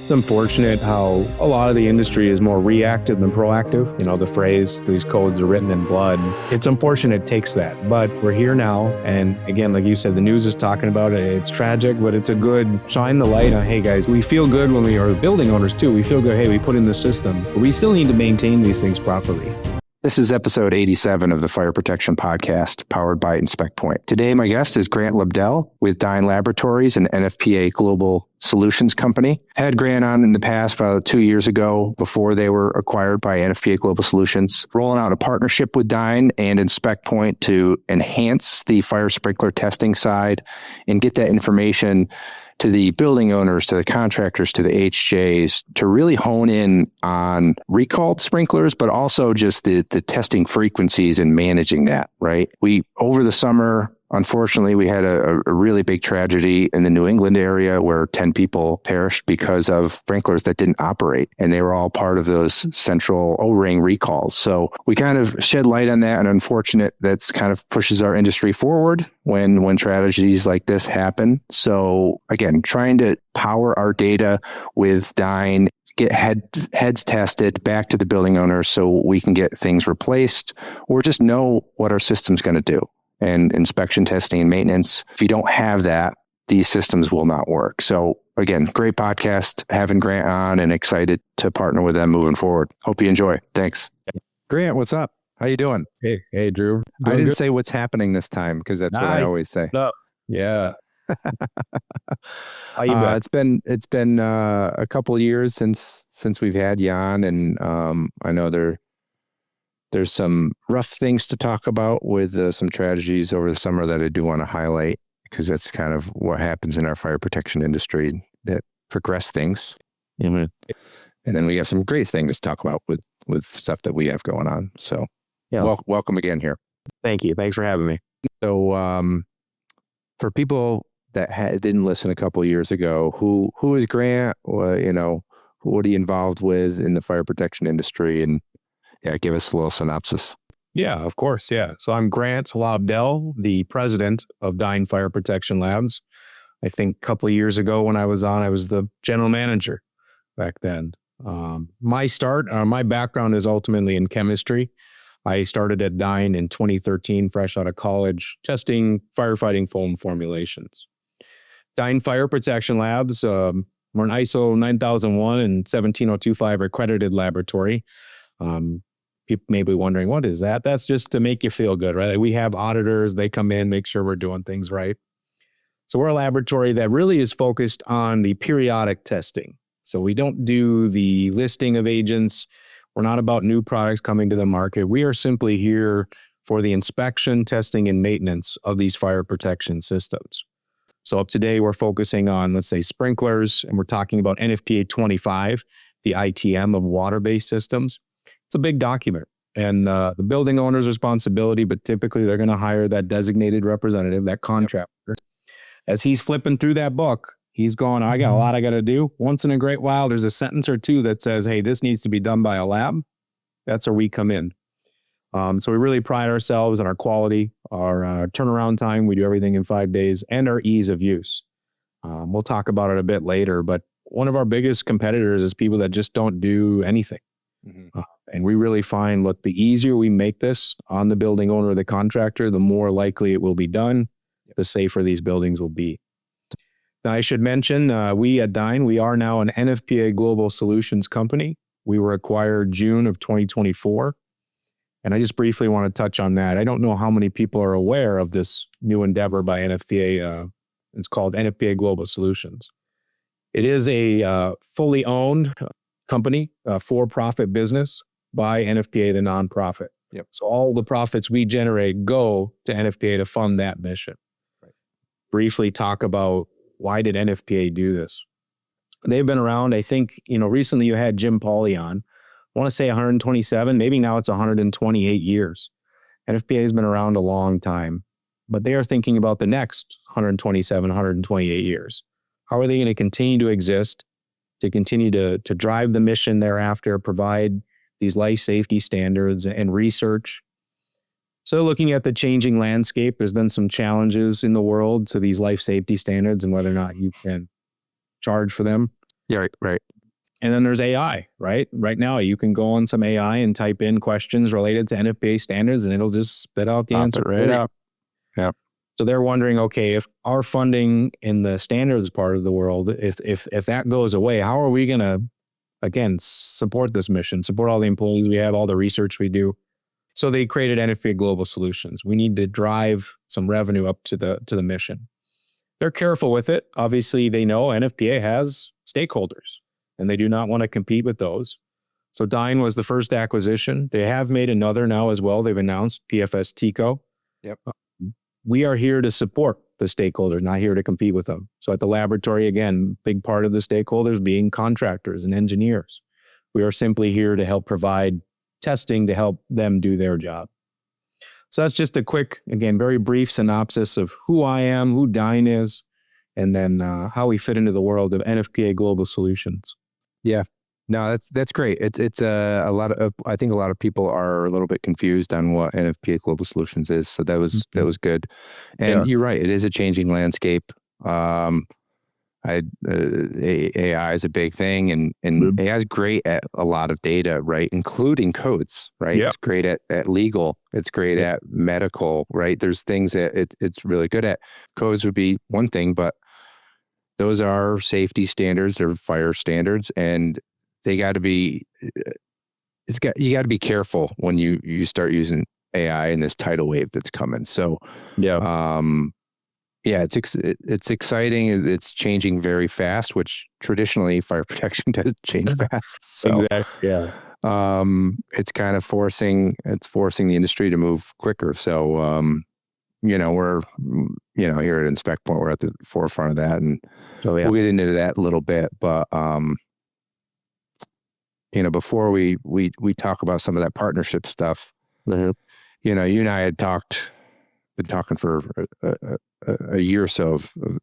It's unfortunate how a lot of the industry is more reactive than proactive. You know, the phrase, these codes are written in blood. It's unfortunate it takes that, but we're here now. And again, like you said, the news is talking about it. It's tragic, but it's a good shine the light on, hey guys, we feel good when we are building owners too. We feel good, hey, we put in the system, but we still need to maintain these things properly. This is episode 87 of the Fire Protection Podcast, powered by InspectPoint. Today, my guest is Grant Lobdell with Dyne Laboratories, an NFPA Global Solutions company. Had Grant on in the past about 2 years ago before they were acquired by NFPA Global Solutions, rolling out a partnership with Dyne and InspectPoint to enhance the fire sprinkler testing side and get that information to the building owners, to the contractors, to the AHJs, to really hone in on recalled sprinklers, but also just the testing frequencies and managing that, right? Over the summer, unfortunately, we had a really big tragedy in the New England area where 10 people perished because of sprinklers that didn't operate, and they were all part of those central O-ring recalls. So we kind of shed light on that, and unfortunate that's kind of pushes our industry forward when tragedies like this happen. So again, trying to power our data with Dyne, get heads tested back to the building owners so we can get things replaced or just know what our system's going to do. And inspection, testing, and maintenance. If you don't have that, these systems will not work. So again, great podcast, having Grant on, and excited to partner with them moving forward. Hope you enjoy. Thanks. Grant, what's up? How you doing? Hey, Drew. I didn't say what's happening this time because that's what I always say. No. Yeah. How you been? It's been a couple of years since we've had you on, and I know there's some rough things to talk about with some tragedies over the summer that I do want to highlight because that's kind of what happens in our fire protection industry that progress things. Mm-hmm. And then we got some great things to talk about with stuff that we have going on. So yeah, welcome again here. Thank you. Thanks for having me. So for people that didn't listen a couple of years ago, who is Grant? What are you involved with in the fire protection industry? And yeah, give us a little synopsis. Yeah, of course. Yeah. So I'm Grant Lobdell, the president of Dyne Fire Protection Labs. I think a couple of years ago when I was on, I was the general manager back then. My background is ultimately in chemistry. I started at Dyne in 2013, fresh out of college, testing firefighting foam formulations. Dyne Fire Protection Labs, we're an ISO 9001 and 17025 accredited laboratory. People may be wondering, what is that? That's just to make you feel good, right? Like we have auditors, they come in, make sure we're doing things right. So we're a laboratory that really is focused on the periodic testing. So we don't do the listing of agents. We're not about new products coming to the market. We are simply here for the inspection, testing, and maintenance of these fire protection systems. So up today, we're focusing on, let's say, sprinklers, and we're talking about NFPA 25, the ITM of water-based systems. It's a big document and the building owner's responsibility, but typically they're going to hire that designated representative, that contractor. Yep. As he's flipping through that book, he's going, I got a lot I got to do. Once in a great while, there's a sentence or two that says, hey, this needs to be done by a lab. That's where we come in. So we really pride ourselves on our quality, our turnaround time. We do everything in 5 days, and our ease of use. We'll talk about it a bit later, but one of our biggest competitors is people that just don't do anything. Mm-hmm. And we really find, look, the easier we make this on the building owner or the contractor, the more likely it will be done, the safer these buildings will be. Now, I should mention, we at Dyne, we are now an NFPA Global Solutions company. We were acquired June of 2024. And I just briefly want to touch on that. I don't know how many people are aware of this new endeavor by NFPA. It's called NFPA Global Solutions. It is a fully owned company, for-profit business by NFPA, the nonprofit. Yep. So all the profits we generate go to NFPA to fund that mission. Right. Briefly talk about why did NFPA do this? They've been around, I think, recently you had Jim Pauly on. I want to say 127, maybe now it's 128 years. NFPA has been around a long time, but they are thinking about the next 127, 128 years. How are they going to continue to exist, to continue to drive the mission thereafter, provide these life safety standards and research? So looking at the changing landscape, there's been some challenges in the world to these life safety standards and whether or not you can charge for them. Yeah, right. And then there's AI, right? Right now, you can go on some AI and type in questions related to NFPA standards, and it'll just spit out the answer right for you. up. Yep. So they're wondering, okay, if our funding in the standards part of the world, if that goes away, how are we going to, again, support this mission, support all the employees we have, all the research we do? So they created NFPA Global Solutions. We need to drive some revenue up to the mission. They're careful with it. Obviously, they know NFPA has stakeholders, and they do not want to compete with those. So Dyne was the first acquisition. They have made another now as well. They've announced PFAS TICO. Yep. We are here to support the stakeholders, not here to compete with them. So at the laboratory, again, big part of the stakeholders being contractors and engineers. We are simply here to help provide testing to help them do their job. So that's just a quick, again, very brief synopsis of who I am, who Dyne is, and then how we fit into the world of NFPA Global Solutions. Yeah. No, that's great. It's a lot of, I think a lot of people are a little bit confused on what NFPA Global Solutions is. So that was good. And you're right. It is a changing landscape. AI is a big thing, and AI is great at a lot of data, right? Including codes, right? Yeah. It's great at legal. It's great at medical, right? There's things that it's really good at. Codes would be one thing, but those are safety standards, they're fire standards, and they got to be. You got to be careful when you start using AI in this tidal wave that's coming. So yeah, it's exciting. It's changing very fast, which traditionally fire protection does change fast. So yeah, it's kind of forcing the industry to move quicker. So we're here at Inspect Point, we're at the forefront of that, and we'll get into that a little bit. But before we talk about some of that partnership stuff, you and I had been talking for a year or so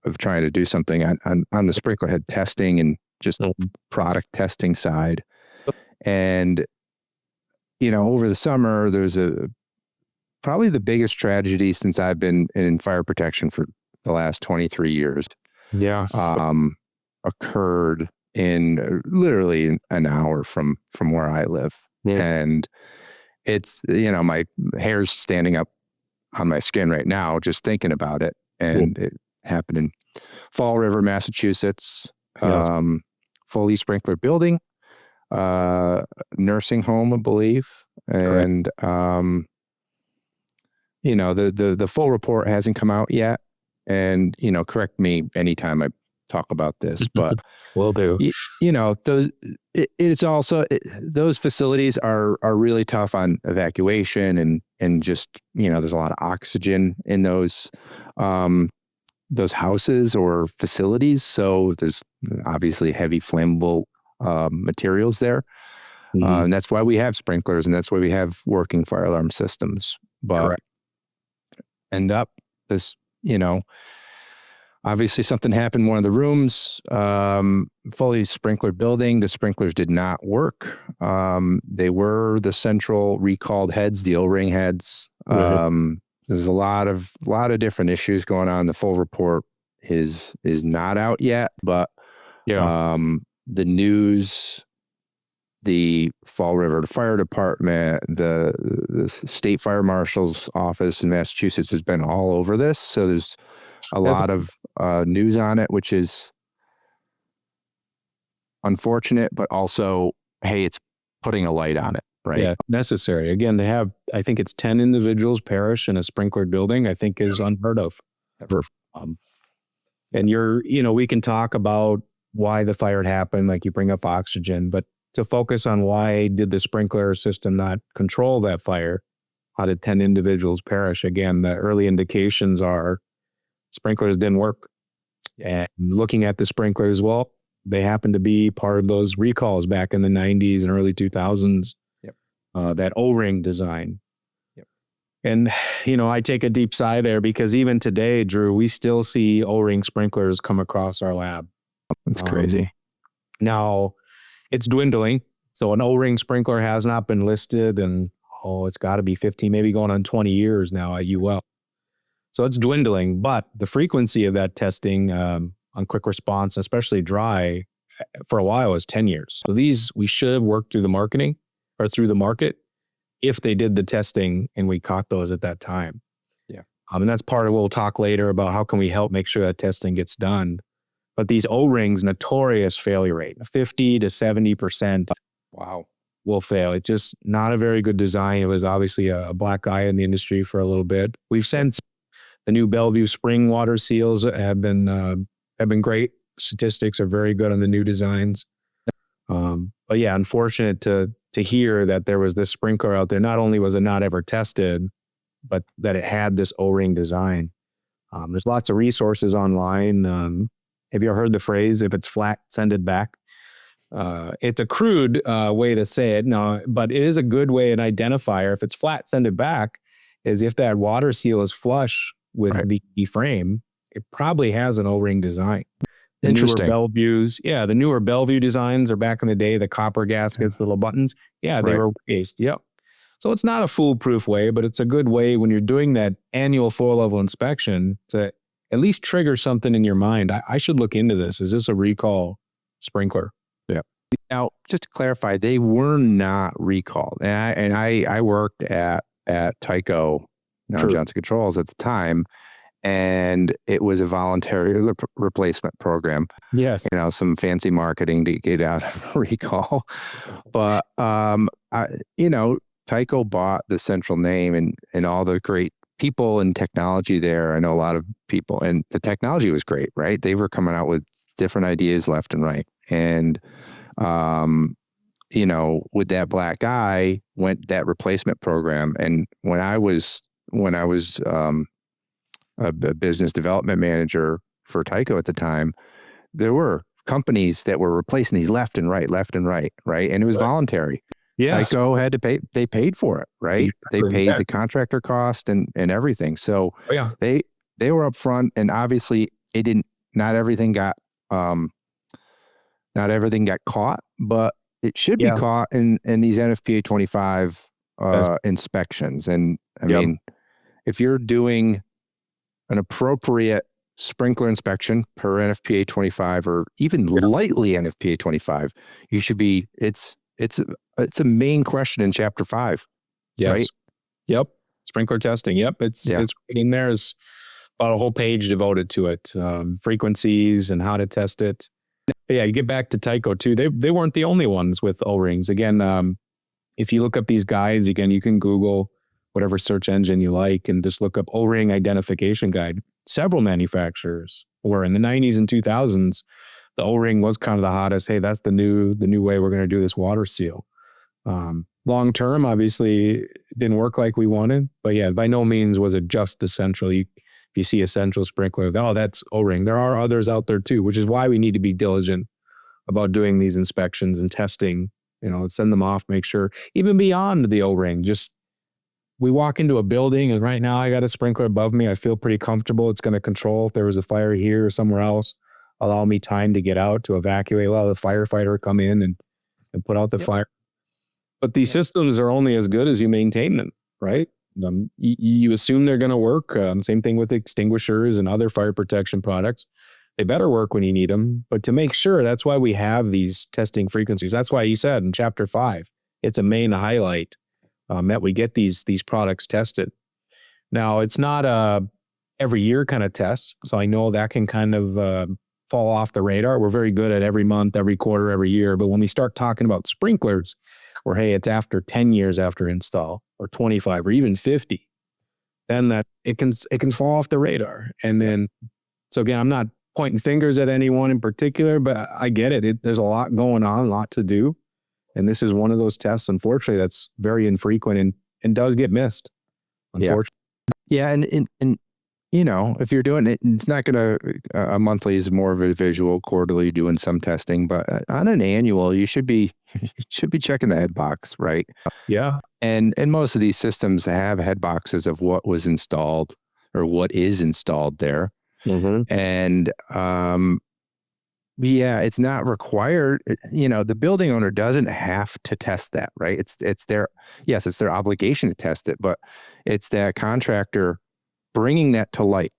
of trying to do something on the sprinkler head testing and just product testing side. And, over the summer, there's probably the biggest tragedy since I've been in fire protection for the last 23 years. Yeah. Occurred in literally an hour from where I live. Yeah. And it's, my hair's standing up on my skin right now, just thinking about it. And it happened in Fall River, Massachusetts, fully sprinkler building, nursing home, I believe. And, the full report hasn't come out yet. And, correct me anytime I talk about this, but will do. It's also, those facilities are really tough on evacuation and just, there's a lot of oxygen in those houses or facilities. So there's obviously heavy flammable materials there. And that's why we have sprinklers, and that's why we have working fire alarm systems. But end up this, obviously something happened in one of the rooms, fully sprinkler building. The sprinklers did not work. They were the central recalled heads, the O-ring heads. There's a lot of different issues going on. The full report is not out yet, but the news, the Fall River Fire Department, the state fire marshal's office in Massachusetts has been all over this. So there's a lot of news on it, which is unfortunate, but also, hey, it's putting a light on it, right? Yeah, necessary. Again, to have, I think it's 10 individuals perish in a sprinklered building, I think is unheard of. And we can talk about why the fire had happened, like you bring up oxygen, but to focus on why did the sprinkler system not control that fire? How did 10 individuals perish? Again, the early indications are sprinklers didn't work. And looking at the sprinklers, well, they happen to be part of those recalls back in the 90s and early 2000s, that O-ring design. And, I take a deep sigh there because even today, Drew, we still see O-ring sprinklers come across our lab. That's crazy. Now, it's dwindling. So an O-ring sprinkler has not been listed, and it's got to be 15, maybe going on 20 years now at UL. So it's dwindling, but the frequency of that testing on quick response, especially dry, for a while, it was 10 years. So these, we should have worked through the marketing or through the market if they did the testing and we caught those at that time. Yeah. And that's part of what we'll talk later about how can we help make sure that testing gets done. But these O-rings, notorious failure rate, 50 to 70%. Wow. Will fail. It's just not a very good design. It was obviously a black eye in the industry for a little bit. We've since, the new Bellevue spring water seals have been great. Statistics are very good on the new designs. But yeah, unfortunate to hear that there was this sprinkler out there. Not only was it not ever tested, but that it had this O-ring design. There's lots of resources online. Have you ever heard the phrase, if it's flat, send it back? It's a crude way to say it, no, but it is a good way, an identifier. If it's flat, send it back, is if that water seal is flush with the frame, it probably has an O-ring design. The Interesting. The newer Bellevue designs are back in the day, the copper gaskets, little buttons. Yeah, they were cased. Yep. So it's not a foolproof way, but it's a good way when you're doing that annual floor-level inspection to at least trigger something in your mind. I should look into this. Is this a recall sprinkler? Yeah. Now, just to clarify, they were not recalled. And I worked at Tyco, Johnson Controls at the time, and it was a voluntary replacement program. Yes. Some fancy marketing to get out of recall. But, Tyco bought the Central name and all the great people and technology there. I know a lot of people, and the technology was great, right? They were coming out with different ideas left and right. And, with that black eye went that replacement program. And when I was a business development manager for Tyco at the time, there were companies that were replacing these left and right. And it was voluntary. Yes. Tyco had to pay, they paid for it, right? They paid the contractor cost and everything. So they were upfront, and obviously not everything got caught, but it should be caught in these NFPA 25 inspections. And I mean, if you're doing an appropriate sprinkler inspection per NFPA 25 or even lightly NFPA 25, you should be, it's a main question in chapter 5. Yes. Right? Yep. Sprinkler testing. Yep. It's in there is about a whole page devoted to it. Frequencies and how to test it. But yeah, you get back to Tyco too. They weren't the only ones with O-rings. Again, if you look up these guides, again, you can Google whatever search engine you like and just look up O-ring identification guide. Several manufacturers were in the 90s and 2000s. The O-ring was kind of the hottest. Hey, that's the new way we're going to do this water seal. Long term, obviously, it didn't work like we wanted. But yeah, by no means was it just the Central. If you see a Central sprinkler, that's O-ring. There are others out there too, which is why we need to be diligent about doing these inspections and testing. Send them off, make sure, even beyond the O-ring, just we walk into a building and right now I got a sprinkler above me. I feel pretty comfortable. It's going to control if there was a fire here or somewhere else, allow me time to get out, to evacuate, allow the firefighter come in and put out the fire. But these systems are only as good as you maintain them, right? You assume they're going to work. Same thing with extinguishers and other fire protection products. They better work when you need them. But to make sure, that's why we have these testing frequencies. That's why you said in chapter 5, it's a main highlight that we get these products tested. Now, it's not a every year kind of test. So I know that can kind of fall off the radar. We're very good at every month, every quarter, every year. But when we start talking about sprinklers, where, hey, it's after 10 years after install or 25 or even 50, then that it can fall off the radar. And then, so again, I'm not pointing fingers at anyone in particular, but I get it. There's a lot going on, a lot to do. And this is one of those tests, unfortunately, that's very infrequent and does get missed, unfortunately. Yeah. And if you're doing it, it's not going to, a monthly is more of a visual, quarterly doing some testing, but on an annual, you should be checking the head box, right? Yeah. And most of these systems have head boxes of what was installed or what is installed there. Mm-hmm. And, it's not required. The building owner doesn't have to test that, right? It's their obligation to test it, but it's that contractor bringing that to light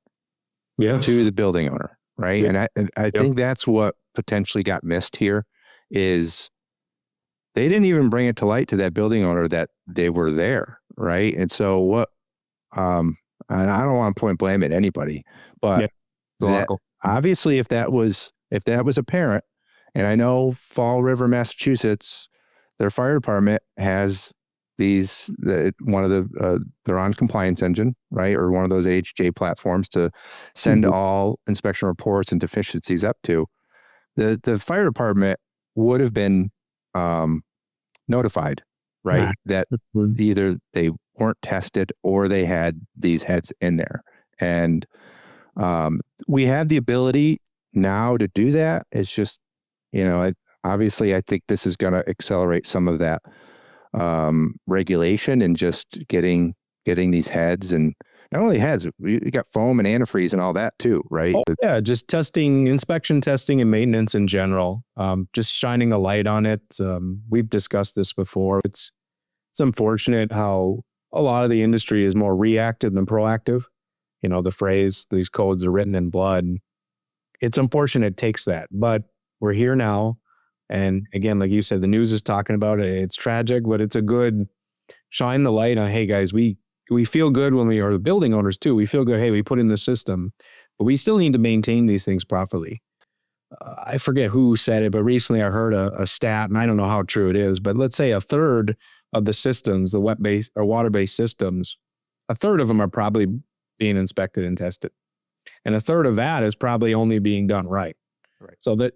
to the building owner, right? Yeah. And I think that's what potentially got missed here is they didn't even bring it to light to that building owner that they were there, right? And so what? And I don't want to point blame at anybody, but that, obviously, if that was apparent, and I know Fall River, Massachusetts, their fire department has one of the they're on compliance engine, right, or one of those AHJ platforms to send all inspection reports and deficiencies up to. The fire department would have been notified, right, that either they weren't tested or they had these heads in there, and we have the ability now to do that. It's just, obviously, I think this is going to accelerate some of that regulation and just getting these heads, and not only heads, you got foam and antifreeze and all that too, right? Oh, yeah, just testing, inspection testing, and maintenance in general. Just shining a light on it. We've discussed this before. It's unfortunate how a lot of the industry is more reactive than proactive. The phrase, these codes are written in blood. It's unfortunate it takes that, but we're here now. And again, like you said, the news is talking about it. It's tragic, but it's a good shine the light on, hey guys, we feel good when we are the building owners too. We feel good. Hey, we put in the system, but we still need to maintain these things properly. I forget who said it, but recently I heard a stat, and I don't know how true it is, but let's say a third of the systems, the wet-based or water-based systems, a third of them are probably being inspected and tested. And a third of that is probably only being done right. So that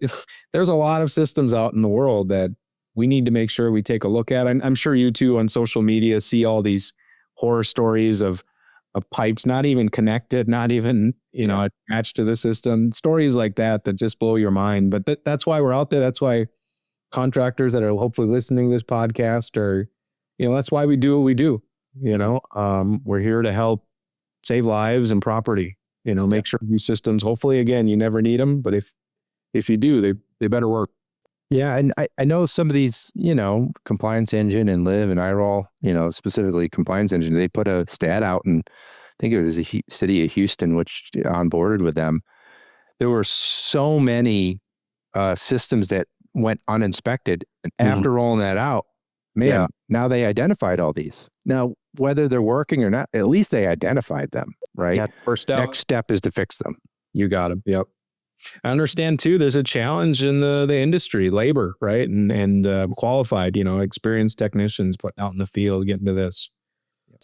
there's a lot of systems out in the world that we need to make sure we take a look at. I'm sure you too on social media see all these horror stories of pipes not even connected, not even, attached to the system. Stories like that just blow your mind. But that's why we're out there. That's why contractors that are hopefully listening to this podcast are, that's why we do what we do. We're here to help save lives and property, make sure these systems, hopefully, again, you never need them, but if you do, they better work. Yeah. And I know some of these, Compliance Engine and Live and iRoll, specifically Compliance Engine, they put a stat out, and I think it was the city of Houston, which onboarded with them. There were so many systems that went uninspected. And after rolling that out, now they identified all these. Now, whether they're working or not, at least they identified them, right? Yeah, first step. Next step is to fix them. You got them. Yep. I understand too, there's a challenge in the industry, labor, right? And qualified, experienced technicians putting out in the field, getting to this.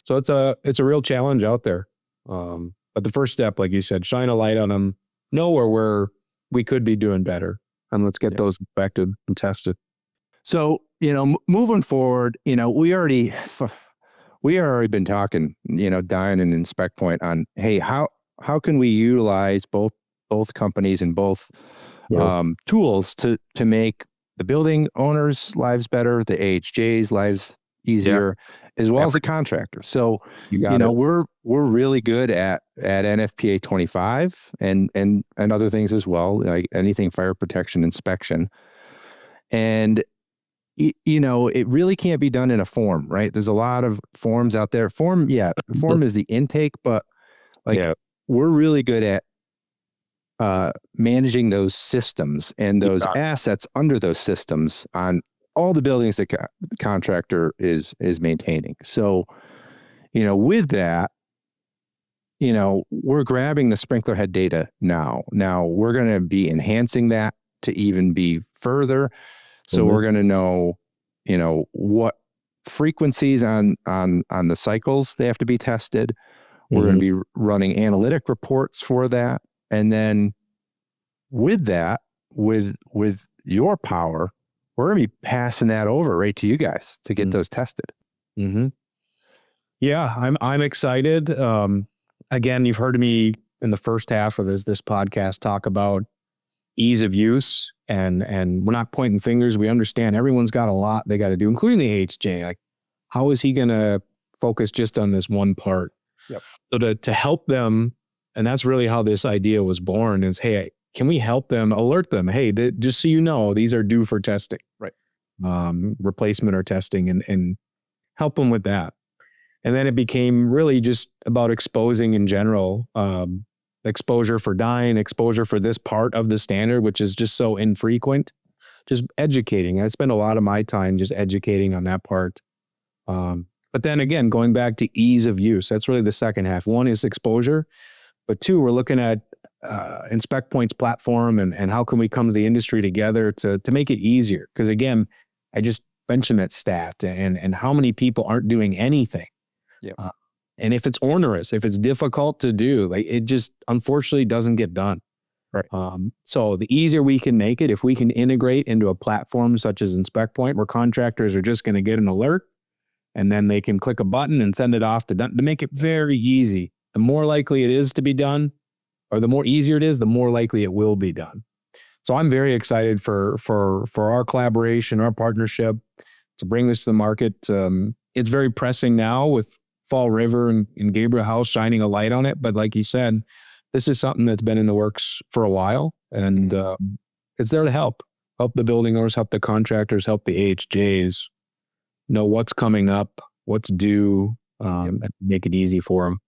So it's a real challenge out there. But the first step, like you said, shine a light on them, know where we could be doing better, and let's get those inspected and tested. So, moving forward, we already been talking, Dyne and Inspect Point on, hey, how can we utilize both companies and both tools to make the building owners' lives better, the AHJs' lives easier, as well as the contractor. So, we're really good at NFPA 25 and other things as well, like anything fire protection inspection. And it really can't be done in a form, right? There's a lot of forms out there. Form is the intake, but we're really good at managing those systems and those assets under those systems on all the buildings that the contractor is maintaining. So, with that, we're grabbing the sprinkler head data now. Now we're going to be enhancing that to even be further. So we're going to know, what frequencies on the cycles they have to be tested. We're going to be running analytic reports for that. And then with that, with your power, we're going to be passing that over right to you guys to get those tested. Yeah, I'm excited. Again, you've heard me in the first half of this podcast talk about ease of use, and we're not pointing fingers. We understand everyone's got a lot they got to do, including the AHJ. Like, how is he going to focus just on this one part? So to help them, and that's really how this idea was born, is, hey, can we help them, alert them? Hey, just so you know, these are due for testing, right? Replacement or testing, and help them with that. And then it became really just about exposing in general, exposure for Dyne, exposure for this part of the standard, which is just so infrequent. Just educating. I spend a lot of my time just educating on that part. But then again, going back to ease of use, that's really the second half. One is exposure, but two, we're looking at Inspect Point's platform and how can we come to the industry together to make it easier? Because again, I just mentioned that stat and how many people aren't doing anything. Yep. And if it's onerous, if it's difficult to do, like it just unfortunately doesn't get done. Right. So the easier we can make it, if we can integrate into a platform such as Inspect Point, where contractors are just going to get an alert and then they can click a button and send it off to make it very easy. The more likely it is to be done, or the more easier it is, the more likely it will be done. So I'm very excited for our collaboration, our partnership to bring this to the market. It's very pressing now with Fall River and Gabriel House shining a light on it. But like you said, this is something that's been in the works for a while, and it's there to help the building owners, help the contractors, help the AHJs know what's coming up, what's due, and make it easy for them.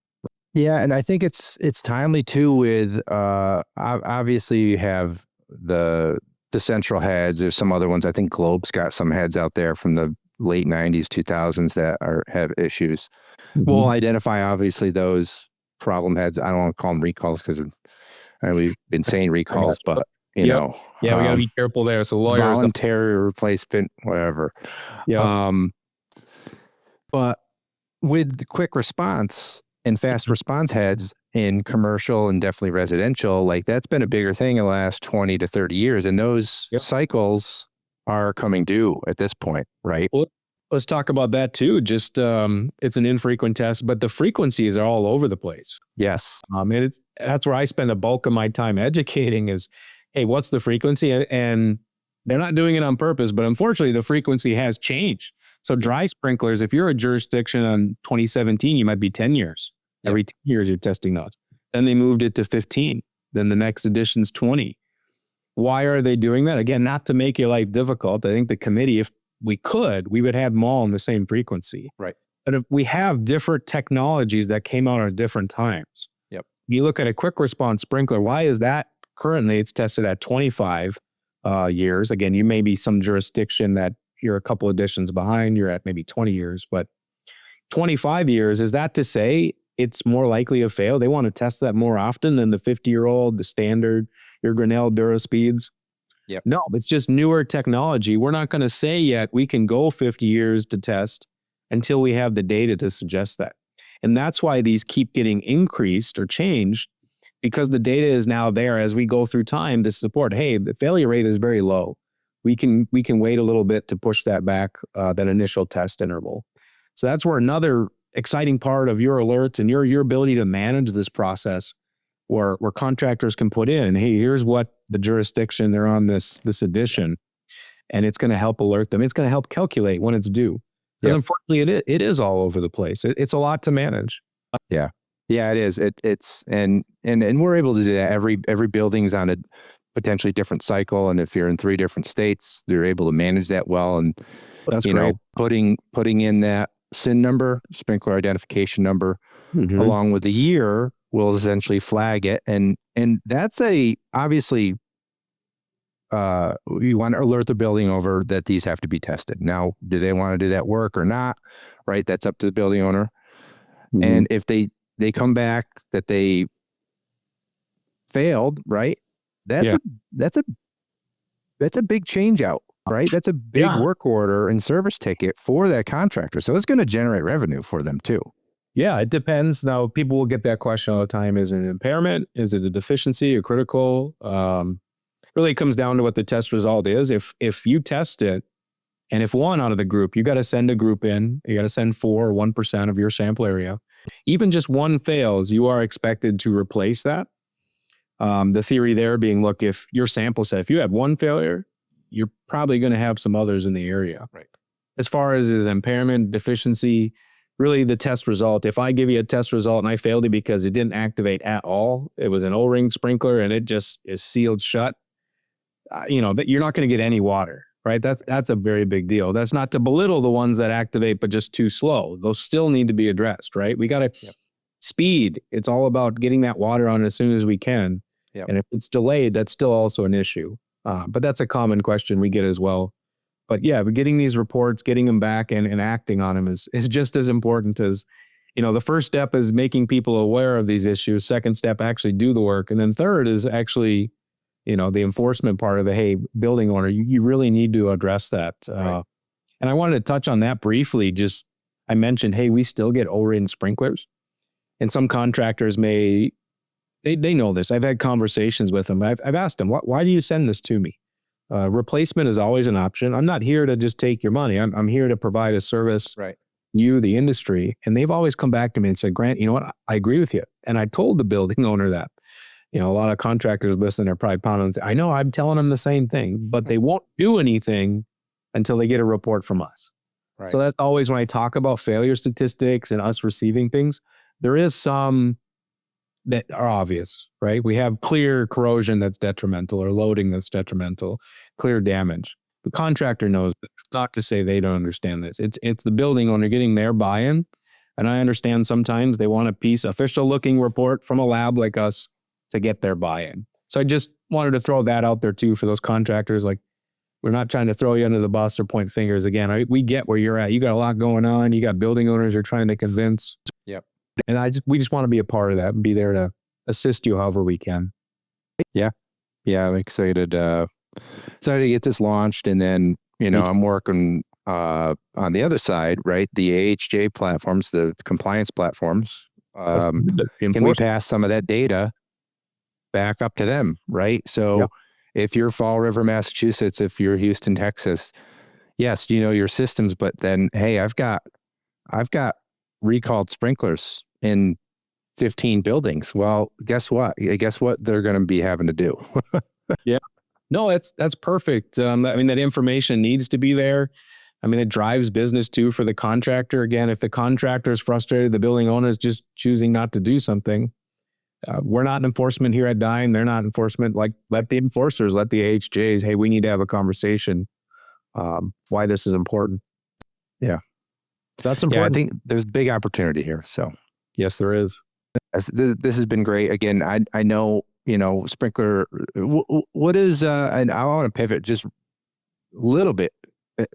Yeah, and I think it's timely too. With obviously you have the central heads. There's some other ones. I think Globe's got some heads out there from the late 90s, 2000s that have issues. Mm-hmm. We'll identify obviously those problem heads. I don't want to call them recalls because we've been saying recalls, but you know, we got to be careful there. So lawyers, voluntary replacement, whatever. Yeah. But with the quick response and fast response heads in commercial and definitely residential, like that's been a bigger thing in the last 20 to 30 years. And those cycles are coming due at this point, right? Well, let's talk about that too. Just it's an infrequent test, but the frequencies are all over the place. Yes. And that's where I spend a bulk of my time educating is, hey, what's the frequency? And they're not doing it on purpose, but unfortunately the frequency has changed. So dry sprinklers, if you're a jurisdiction on 2017, you might be 10 years. Yep. Every 10 years you're testing those. Then they moved it to 15. Then the next edition's 20. Why are they doing that? Again, not to make your life difficult. I think the committee, if we could, we would have them all on the same frequency. Right. But if we have different technologies that came out at different times. Yep. You look at a quick response sprinkler, why is that currently it's tested at 25 years? Again, you may be some jurisdiction that you're a couple editions behind, you're at maybe 20 years, but 25 years, is that to say it's more likely to fail? They want to test that more often than the 50-year-old, the standard, your Grinnell Duraspeeds? Yep. No, it's just newer technology. We're not going to say yet we can go 50 years to test until we have the data to suggest that. And that's why these keep getting increased or changed, because the data is now there as we go through time to support, hey, the failure rate is very low. We can wait a little bit to push that back, that initial test interval. So that's where another exciting part of your alerts and your ability to manage this process, where contractors can put in, hey, here's what the jurisdiction they're on this edition, and it's going to help alert them. It's going to help calculate when it's due. Because unfortunately, it is all over the place. It's a lot to manage. Yeah, it is. It's and we're able to do that. Every building's on a potentially different cycle, and if you're in 3 different states, they're able to manage that well. And that's great. Putting in that SIN number, sprinkler identification number, along with the year, will essentially flag it, and that's obviously you want to alert the building over that these have to be tested. Now, do they want to do that work or not? Right, that's up to the building owner. And if they come back that they failed, right? That's a big change out, right? That's a big work order and service ticket for that contractor. So it's going to generate revenue for them too. Yeah, it depends. Now, people will get that question all the time. Is it an impairment? Is it a deficiency or critical? Really, it comes down to what the test result is. If you test it, and if one out of the group, you got to send a group in, you got to send 4 or 1% of your sample area. Even just one fails, you are expected to replace that. The theory there being, look, if your sample set, if you have one failure, you're probably going to have some others in the area. Right. As far as is impairment, deficiency, really the test result, if I give you a test result and I failed it because it didn't activate at all, it was an O-ring sprinkler and it just is sealed shut, that you're not going to get any water, right? That's a very big deal. That's not to belittle the ones that activate, but just too slow. Those still need to be addressed, right? We got to speed. It's all about getting that water on as soon as we can. Yep. And if it's delayed, that's still also an issue. But that's a common question we get as well. But yeah, but getting these reports, getting them back and acting on them is just as important as, the first step is making people aware of these issues. Second step, actually do the work. And then third is actually, the enforcement part of it. Hey, building owner, you really need to address that. Right. And I wanted to touch on that briefly. I mentioned, hey, we still get O-ring sprinklers. And some contractors they know this. I've had conversations with them. I've asked them, why do you send this to me? Replacement is always an option. I'm not here to just take your money. I'm here to provide a service. Right. You, the industry. And they've always come back to me and said, Grant, you know what? I agree with you. And I told the building owner that. A lot of contractors listen, they're probably pounding. I know I'm telling them the same thing, but they won't do anything until they get a report from us. Right. So that's always when I talk about failure statistics and us receiving things, there is some that are obvious, right? We have clear corrosion that's detrimental or loading that's detrimental, clear damage. The contractor knows this. It's not to say they don't understand this. It's the building owner getting their buy-in. And I understand sometimes they want official looking report from a lab like us to get their buy-in. So I just wanted to throw that out there too for those contractors. Like, we're not trying to throw you under the bus or point fingers. Again, we get where you're at. You got a lot going on. You got building owners you're trying to convince. Yep. And we just want to be a part of that and be there to assist you however we can. Yeah. I'm excited to get this launched. And then, I'm working on the other side, right? The AHJ platforms, the compliance platforms. Can we pass some of that data back up to them, right? So if you're Fall River, Massachusetts, if you're Houston, Texas, yes, your systems, but then, hey, I've got recalled sprinklers in 15 buildings. Well, guess what? They're going to be having to do. Yeah. No, that's perfect. That information needs to be there. It drives business too for the contractor. Again, if the contractor is frustrated, the building owner is just choosing not to do something. We're not enforcement here at Dyne. They're not enforcement. Like, let the enforcers, let the AHJs, hey, we need to have a conversation why this is important. Yeah. That's important. Yeah, I think there's big opportunity here. So yes, there is. This has been great. Again, I know, sprinkler, what is, and I want to pivot just a little bit.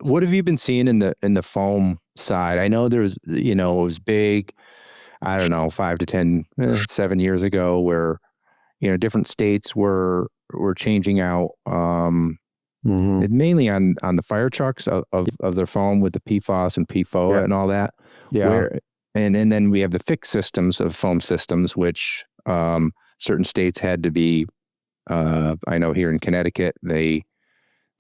What have you been seeing in the foam side? I know there's, it was big, I don't know, 5 to 10, 7 years ago where, different states were changing out, mainly on the fire trucks of their foam with the PFAS and PFOA and all that. Yeah. And then we have the fixed systems of foam systems, which certain states had to be, I know here in Connecticut, they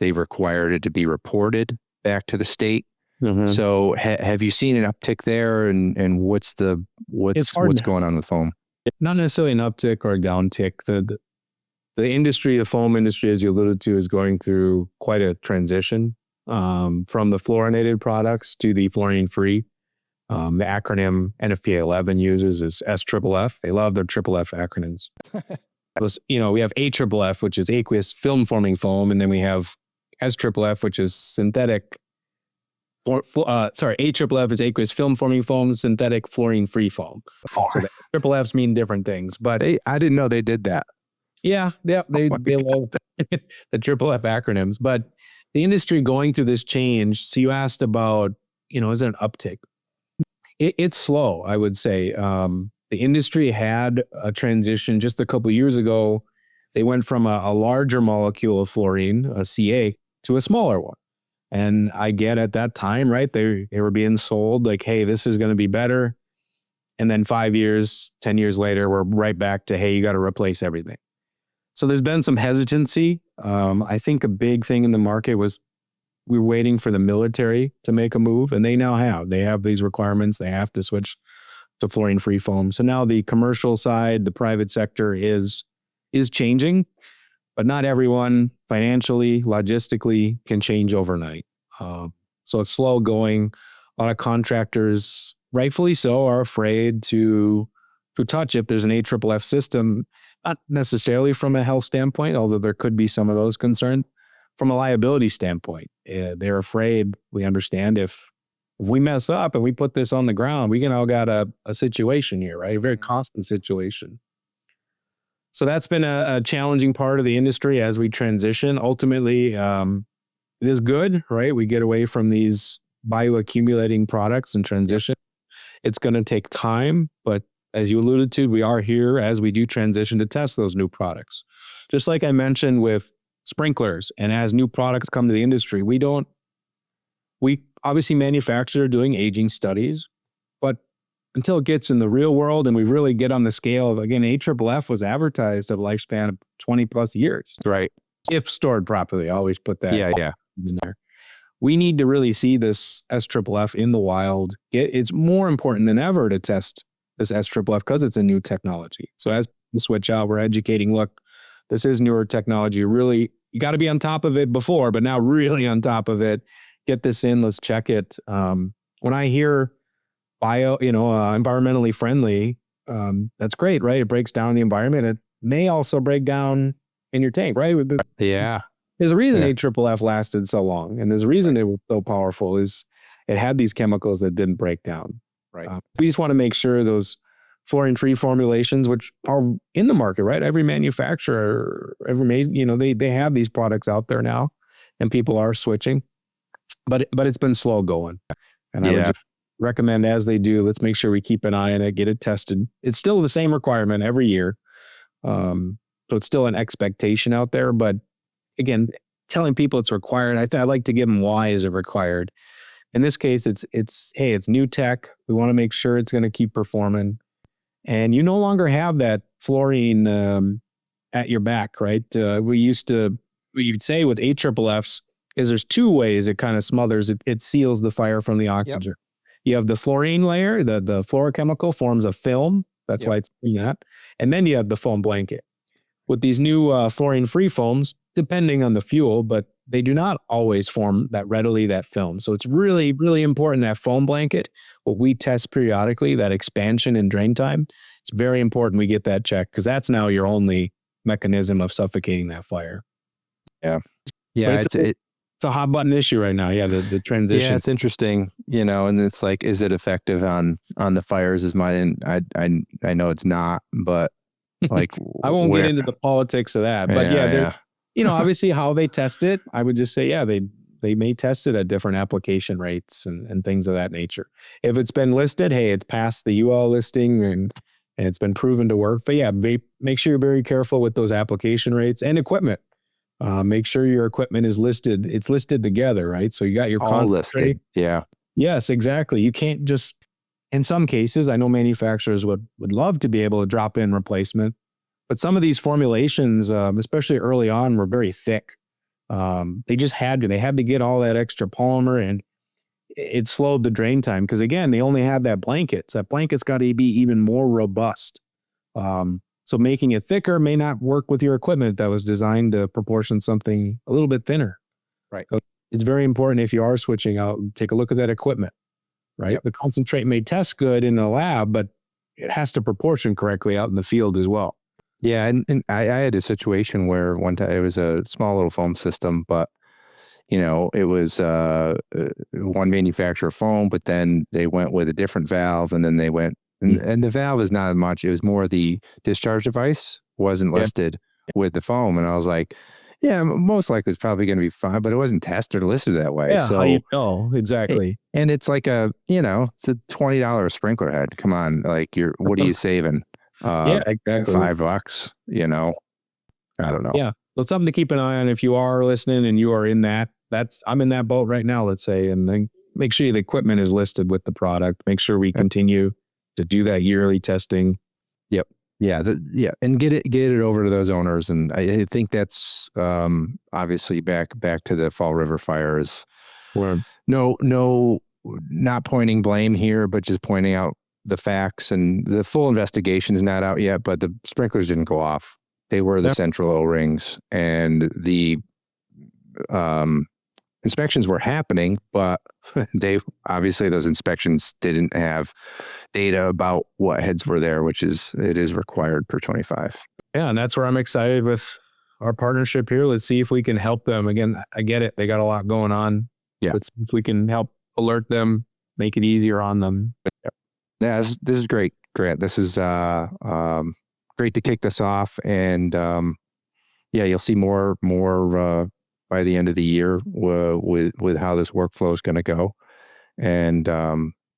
required it to be reported back to the state. Mm-hmm. So have you seen an uptick there, and what's going on with foam? Not necessarily an uptick or a downtick. The industry, the foam industry, as you alluded to, is going through quite a transition from the fluorinated products to the fluorine-free. The acronym NFPA 11 uses is SFFF. They love their triple F acronyms. We have AFFF, which is aqueous film-forming foam, and then we have SFFF, which is synthetic. AFFF is aqueous film-forming foam, synthetic fluorine-free foam. So the triple Fs mean different things, but I didn't know they did that. Yeah, they love the triple F acronyms. But the industry going through this change. So you asked about, is there an uptick? It's slow, I would say. The industry had a transition just a couple of years ago. They went from a larger molecule of fluorine, a CA, to a smaller one. And I get at that time, right, they were being sold like, hey, this is going to be better. And then 5 years, 10 years later, we're right back to, hey, you got to replace everything. So there's been some hesitancy. I think a big thing in the market was we were waiting for the military to make a move, and they now have. They have these requirements. They have to switch to fluorine-free foam. So now the commercial side, the private sector is changing, but not everyone financially, logistically can change overnight. So it's slow going. A lot of contractors, rightfully so, are afraid to touch if there's an AFFF system, not necessarily from a health standpoint, although there could be some of those concerns. From a liability standpoint, they're afraid, we understand, if If we mess up and we put this on the ground, we can all got a situation here, right? A very constant situation. So that's been a challenging part of the industry as we transition. Ultimately, it is good, right? We get away from these bioaccumulating products and transition. It's going to take time, but as you alluded to, we are here as we do transition to test those new products. Just like I mentioned with sprinklers, and as new products come to the industry, we obviously manufacturers are doing aging studies, but until it gets in the real world and we really get on the scale of, again, AFFF was advertised at a lifespan of 20 plus years. Right. If stored properly, I always put that in there. We need to really see this SFFF in the wild. It's more important than ever to test this SFFF because it's a new technology. So as we switch out, we're educating, look, this is newer technology. Really, you got to be on top of it before, but now really on top of it. Get this in, let's check it. When I hear environmentally friendly, that's great, right? It breaks down the environment. It may also break down in your tank, right? Yeah. There's a reason AFFF lasted so long, and there's a reason it was so powerful is it had these chemicals that didn't break down. Right. We just want to make sure those fluorine-free formulations, which are in the market, right? Every manufacturer, they have these products out there now, and people are switching. But it's been slow going. And I would just recommend as they do, let's make sure we keep an eye on it, get it tested. It's still the same requirement every year. So it's still an expectation out there. But again, telling people it's required, I like to give them why is it required. In this case, it's new tech. We want to make sure it's going to keep performing. And you no longer have that fluorine at your back, right? We'd say with AFFFs, is there's two ways it kind of smothers it. It seals the fire from the oxygen. Yep. You have the fluorine layer, the fluorochemical forms a film. That's why it's doing that. And then you have the foam blanket. With these new fluorine-free foams, depending on the fuel, but they do not always form that film. So it's really, really important that foam blanket, what we test periodically, that expansion and drain time, it's very important we get that checked because that's now your only mechanism of suffocating that fire. Yeah. Yeah. It's a hot button issue right now. Yeah, the transition. Yeah, it's interesting, and it's like, is it effective on the fires? I know it's not, but like I won't get into the politics of that. But obviously how they test it, I would just say, they may test it at different application rates and things of that nature. If it's been listed, hey, it's passed the UL listing and it's been proven to work. But make sure you're very careful with those application rates and equipment. Make sure your equipment is listed. It's listed together, right? So you got your all listed. Yeah. Yes, exactly. You can't just, in some cases, I know manufacturers would love to be able to drop in replacement, but some of these formulations, especially early on, were very thick. They just had to get all that extra polymer, and it slowed the drain time. Because again, they only had that blanket. So that blanket's got to be even more robust. So making it thicker may not work with your equipment that was designed to proportion something a little bit thinner. Right. So it's very important if you are switching out, take a look at that equipment, right? Yep. The concentrate may test good in the lab, but it has to proportion correctly out in the field as well. Yeah. And I had a situation where one time it was a small little foam system, but it was one manufacturer foam, but then they went with a different valve, and then they went, and the valve is not much. It was more the discharge device wasn't listed with the foam. And I was like, yeah, most likely it's probably going to be fine, but it wasn't tested or listed that way. Yeah, so how you know exactly. And it's like it's a $20 sprinkler head. Come on, like what are you saving? Yeah, exactly. $5. I don't know. Yeah, so it's something to keep an eye on if you are listening and you are in that. I'm in that boat right now, let's say, and then make sure the equipment is listed with the product. Make sure we continue to do that yearly testing. Yep. Yeah. And get it over to those owners. And I think that's obviously back to the Fall River fires. Where not pointing blame here, but just pointing out the facts. And the full investigation is not out yet, but the sprinklers didn't go off. They were the central O-rings, and the inspections were happening, but those inspections didn't have data about what heads were there, it is required per 25. Yeah. And that's where I'm excited with our partnership here. Let's see if we can help them. Again, I get it. They got a lot going on. Yeah. Let's see if we can help alert them, make it easier on them. Yeah, this is great, Grant. This is great to kick this off, and you'll see more by the end of the year with how this workflow is going to go, and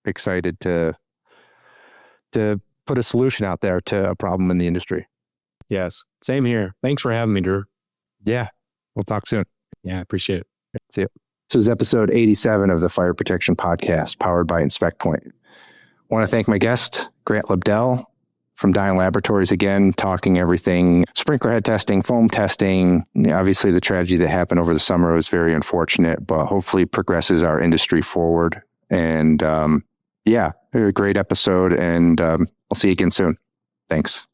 excited to put a solution out there to a problem in the industry. Yes, same here. Thanks for having me, Drew. Yeah, we'll talk soon. Yeah, I appreciate it. See you. This was episode 87 of the Fire Protection Podcast, powered by Inspect Point. I want to thank my guest, Grant Lobdell from Dyne Laboratories, again, talking everything sprinkler head testing, foam testing. Obviously, the tragedy that happened over the summer was very unfortunate, but hopefully progresses our industry forward. And a great episode, and I'll see you again soon. Thanks.